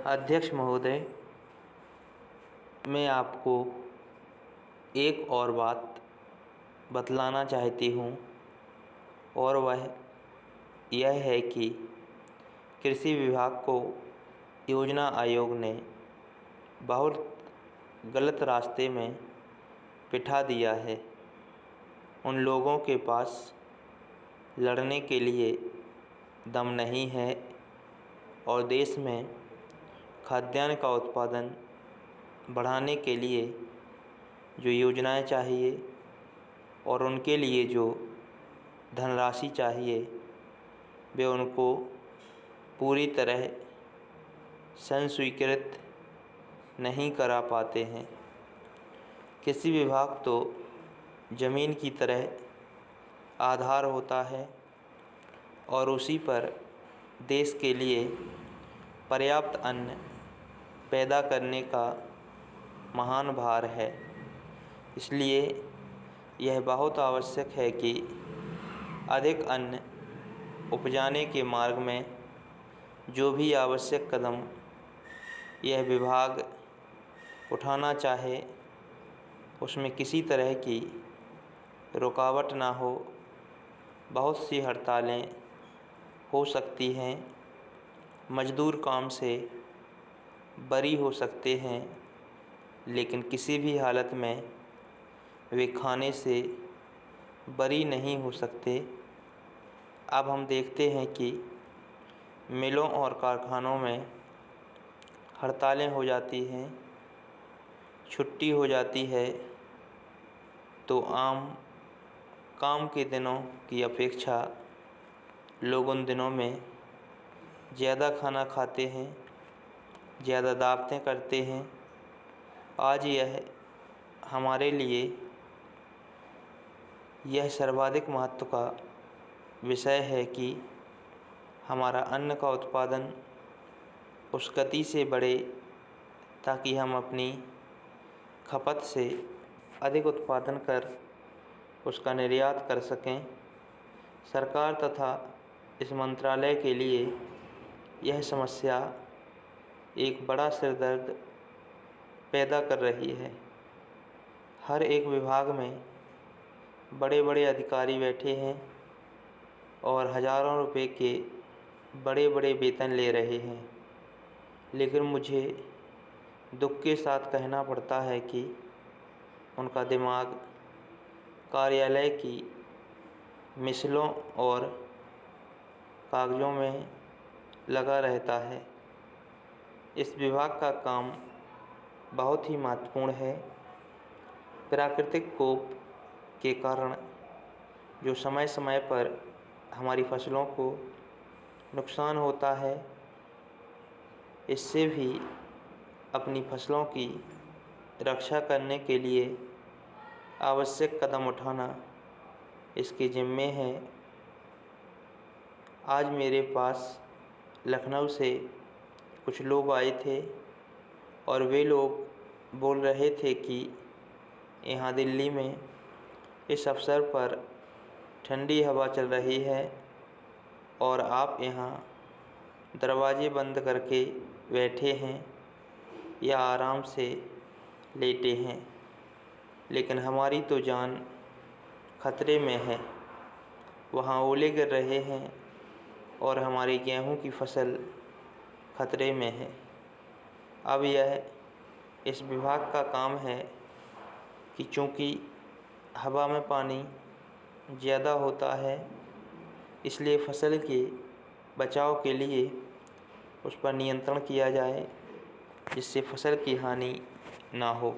अध्यक्ष महोदय, मैं आपको एक और बात बतलाना चाहती हूँ और वह यह है कि कृषि विभाग को योजना आयोग ने बहुत गलत रास्ते में बिठा दिया है। उन लोगों के पास लड़ने के लिए दम नहीं है और देश में खाद्यान्न का उत्पादन बढ़ाने के लिए जो योजनाएं चाहिए और उनके लिए जो धनराशि चाहिए वे उनको पूरी तरह संस्वीकृत नहीं करा पाते हैं। कृषि विभाग तो ज़मीन की तरह आधार होता है और उसी पर देश के लिए पर्याप्त अन्न पैदा करने का महान भार है। इसलिए यह बहुत आवश्यक है कि अधिक अन्न उपजाने के मार्ग में जो भी आवश्यक कदम यह विभाग उठाना चाहे उसमें किसी तरह की रुकावट ना हो। बहुत सी हड़तालें हो सकती हैं, मजदूर काम से बरी हो सकते हैं, लेकिन किसी भी हालत में वे खाने से बरी नहीं हो सकते। अब हम देखते हैं कि मिलों और कारखानों में हड़तालें हो जाती हैं, छुट्टी हो जाती है, तो आम काम के दिनों की अपेक्षा लोग उन दिनों में ज़्यादा खाना खाते हैं, ज़्यादा दावतें करते हैं। आज यह हमारे लिए यह सर्वाधिक महत्व का विषय है कि हमारा अन्न का उत्पादन उस गति से बढ़े ताकि हम अपनी खपत से अधिक उत्पादन कर उसका निर्यात कर सकें। सरकार तथा इस मंत्रालय के लिए यह समस्या एक बड़ा सिरदर्द पैदा कर रही है। हर एक विभाग में बड़े बड़े अधिकारी बैठे हैं और हज़ारों रुपए के बड़े बड़े वेतन ले रहे हैं, लेकिन मुझे दुख के साथ कहना पड़ता है कि उनका दिमाग कार्यालय की मिसलों और कागज़ों में लगा रहता है। इस विभाग का काम बहुत ही महत्वपूर्ण है। प्राकृतिक कोप के कारण जो समय समय पर हमारी फसलों को नुकसान होता है, इससे भी अपनी फसलों की रक्षा करने के लिए आवश्यक कदम उठाना इसके ज़िम्मे है। आज मेरे पास लखनऊ से कुछ लोग आए थे और वे लोग बोल रहे थे कि यहाँ दिल्ली में इस अवसर पर ठंडी हवा चल रही है और आप यहाँ दरवाजे बंद करके बैठे हैं या आराम से लेटे हैं, लेकिन हमारी तो जान खतरे में है। वहाँ ओले गिर रहे हैं और हमारी गेहूं की फसल खतरे में है। अब यह इस विभाग का काम है कि चूँकि हवा में पानी ज़्यादा होता है, इसलिए फसल के बचाव के लिए उस पर नियंत्रण किया जाए जिससे फसल की हानि ना हो।